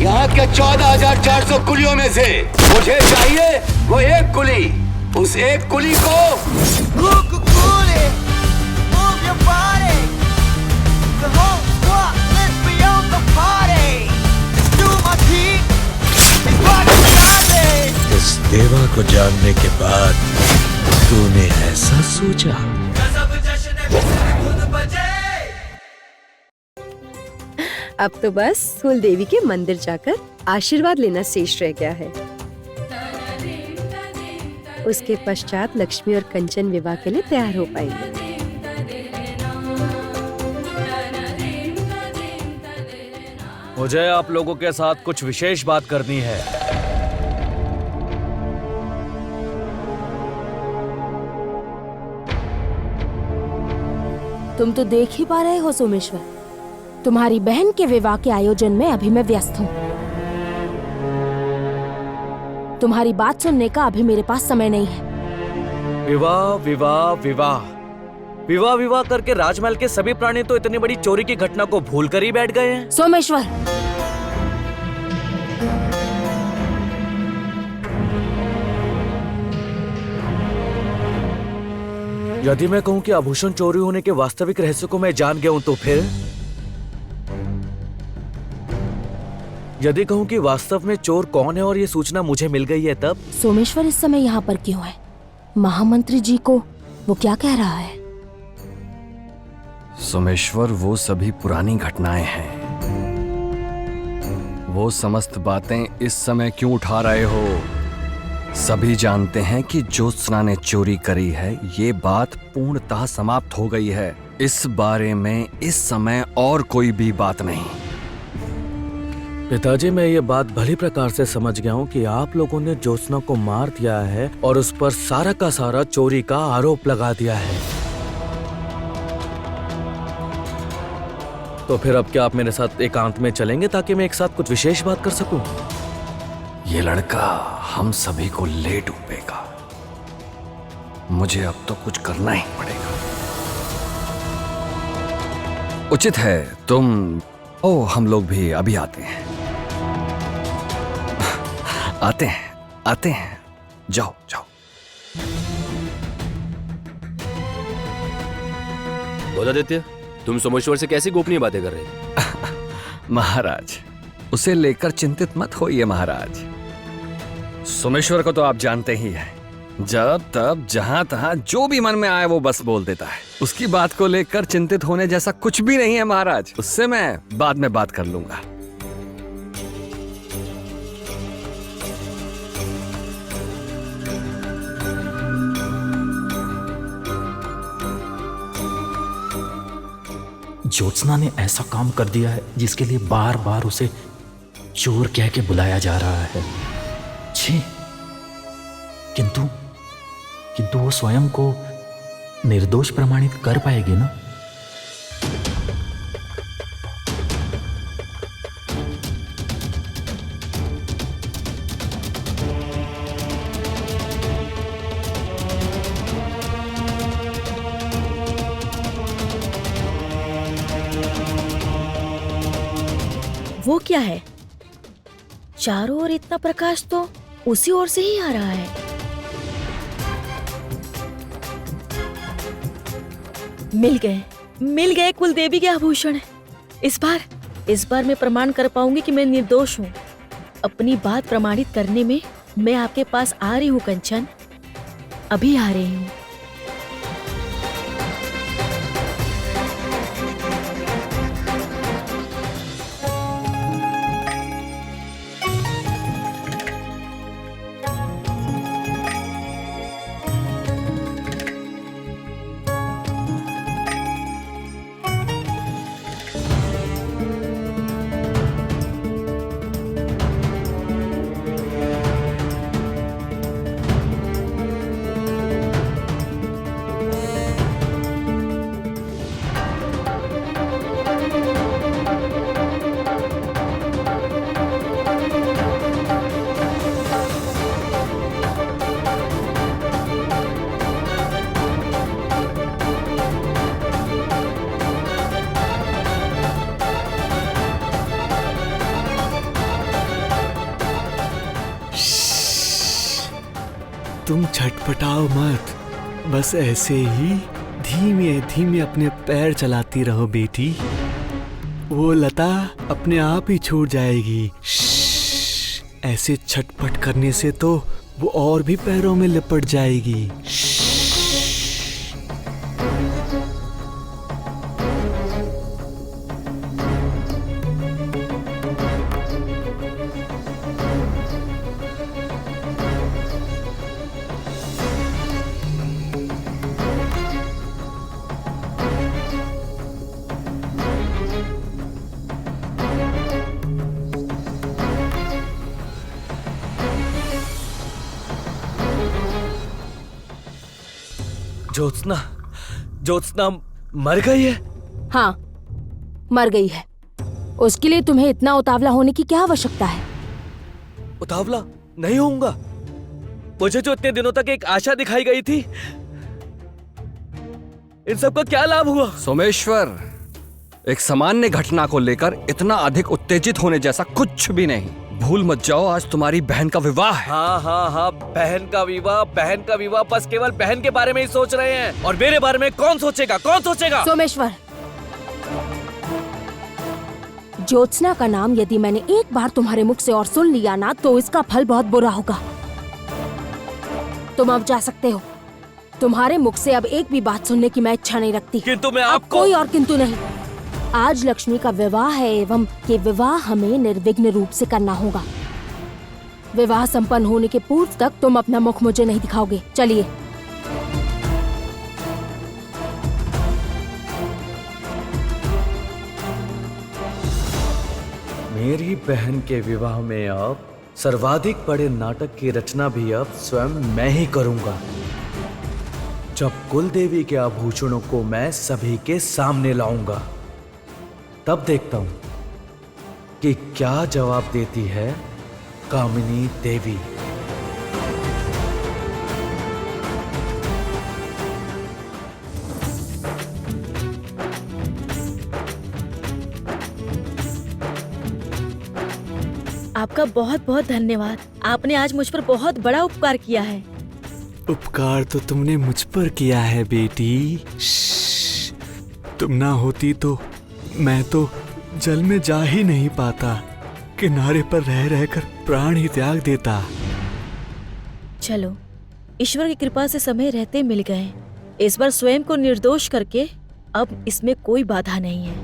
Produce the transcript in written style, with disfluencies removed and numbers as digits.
यहाँ के 14,400 कुलियों में से मुझे चाहिए वो एक कुली। उस एक कुली को इस देवा को जानने के बाद तूने ऐसा सोचा? अब तो बस कुल देवी के मंदिर जाकर आशीर्वाद लेना शेष रह गया है। उसके पश्चात लक्ष्मी और कंचन विवाह के लिए तैयार हो पाएंगे। मुझे आप लोगों के साथ कुछ विशेष बात करनी है। तुम तो देख ही पा रहे हो सोमेश्वर, तुम्हारी बहन के विवाह के आयोजन में अभी मैं व्यस्त हूँ। तुम्हारी बात सुनने का अभी मेरे पास समय नहीं है। विवाह विवाह विवाह विवाह विवाह करके राजमहल के सभी प्राणी तो इतनी बड़ी चोरी की घटना को भूल कर ही बैठ गए हैं। सोमेश्वर, यदि मैं कहूं कि आभूषण चोरी होने के वास्तविक रहस्य को मैं जान गया हूं तो फिर? यदि कहूं कि वास्तव में चोर कौन है और ये सूचना मुझे मिल गई है तब? सोमेश्वर इस समय यहाँ पर क्यों है? महामंत्री जी को वो क्या कह रहा है? सोमेश्वर, वो सभी पुरानी घटनाएं हैं। वो समस्त बातें इस समय क्यों उठा रहे हो? सभी जानते हैं कि ज्योत्सना ने चोरी करी है। ये बात पूर्णतः समाप्त हो गई है। इस बारे में इस समय और कोई भी बात नहीं। पिताजी, मैं ये बात भली प्रकार से समझ गया हूँ कि आप लोगों ने ज्योत्सना को मार दिया है और उस पर सारा का सारा चोरी का आरोप लगा दिया है। तो फिर अब क्या आप मेरे साथ एकांत में चलेंगे ताकि मैं एक साथ कुछ विशेष बात कर सकूं? ये लड़का हम सभी को ले डूबेगा। मुझे अब तो कुछ करना ही पड़ेगा। उचित है तुम। हम लोग भी अभी आते हैं। आते हैं। जाओ जाओ। बोधादित्य, तुम सोमेश्वर से कैसी गोपनीय बातें कर रहे हो? महाराज, उसे लेकर चिंतित मत होइए महाराज। सोमेश्वर को तो आप जानते ही हैं। जब तब जहां तहां जो भी मन में आए वो बस बोल देता है। उसकी बात को लेकर चिंतित होने जैसा कुछ भी नहीं है महाराज। उससे मैं बाद में बात कर लूंगा। ज्योत्सना ने ऐसा काम कर दिया है जिसके लिए बार बार उसे चोर कह के बुलाया जा रहा है। छी, किंतु वो स्वयं को निर्दोष प्रमाणित कर पाएगी ना? वो क्या है? चारों ओर इतना प्रकाश तो उसी ओर से ही आ रहा है। मिल गए कुलदेवी के आभूषण। इस बार मैं प्रमाण कर पाऊंगी कि मैं निर्दोष हूँ। अपनी बात प्रमाणित करने में मैं आपके पास आ रही हूँ कंचन, अभी आ रही हूँ। तुम छटपटाओ मत, बस ऐसे ही धीमे धीमे अपने पैर चलाती रहो बेटी। वो लता अपने आप ही छूट जाएगी। ऐसे छटपट करने से तो वो और भी पैरों में लिपट जाएगी। ज्योत्सना, ज्योत्सना मर गई है? हाँ, मर गई है। उसके लिए तुम्हें इतना उतावला होने की क्या आवश्यकता है? उतावला नहीं होऊंगा। मुझे जो इतने दिनों तक एक आशा दिखाई गई थी, इन सब का क्या लाभ हुआ? सोमेश्वर, एक सामान्य घटना को लेकर इतना अधिक उत्तेजित होने जैसा कुछ भी नहीं। भूल मत जाओ, आज तुम्हारी बहन का विवाह है। हाँ हाँ हाँ, बहन का विवाह, बहन का विवाह। बस केवल बहन के बारे में ही सोच रहे हैं, और मेरे बारे में कौन सोचेगा, कौन सोचेगा? सोमेश्वर, ज्योत्सना का नाम यदि मैंने एक बार तुम्हारे मुख से और सुन लिया ना, तो इसका फल बहुत बुरा होगा। तुम अब जा सकते हो। तुम्हारे मुख से अब एक भी बात सुनने की मैं इच्छा नहीं रखती। किंतु मैं अब आपको... कोई और किंतु नहीं। आज लक्ष्मी का विवाह है, एवं ये विवाह हमें निर्विघ्न रूप से करना होगा। विवाह संपन्न होने के पूर्व तक तुम अपना मुख मुझे नहीं दिखाओगे। चलिए। मेरी बहन के विवाह में अब सर्वाधिक बड़े नाटक की रचना भी अब स्वयं मैं ही करूंगा। जब कुलदेवी के आभूषणों को मैं सभी के सामने लाऊंगा, तब देखता हूं कि क्या जवाब देती है कामिनी देवी। आपका बहुत बहुत धन्यवाद। आपने आज मुझ पर बहुत बड़ा उपकार किया है। उपकार तो तुमने मुझ पर किया है बेटी। तुम ना होती तो मैं तो जल में जा ही नहीं पाता, किनारे पर रह रहकर प्राण ही त्याग देता। चलो, ईश्वर की कृपा से समय रहते मिल गए। इस बार स्वयं को निर्दोष करके अब इसमें कोई बाधा नहीं है।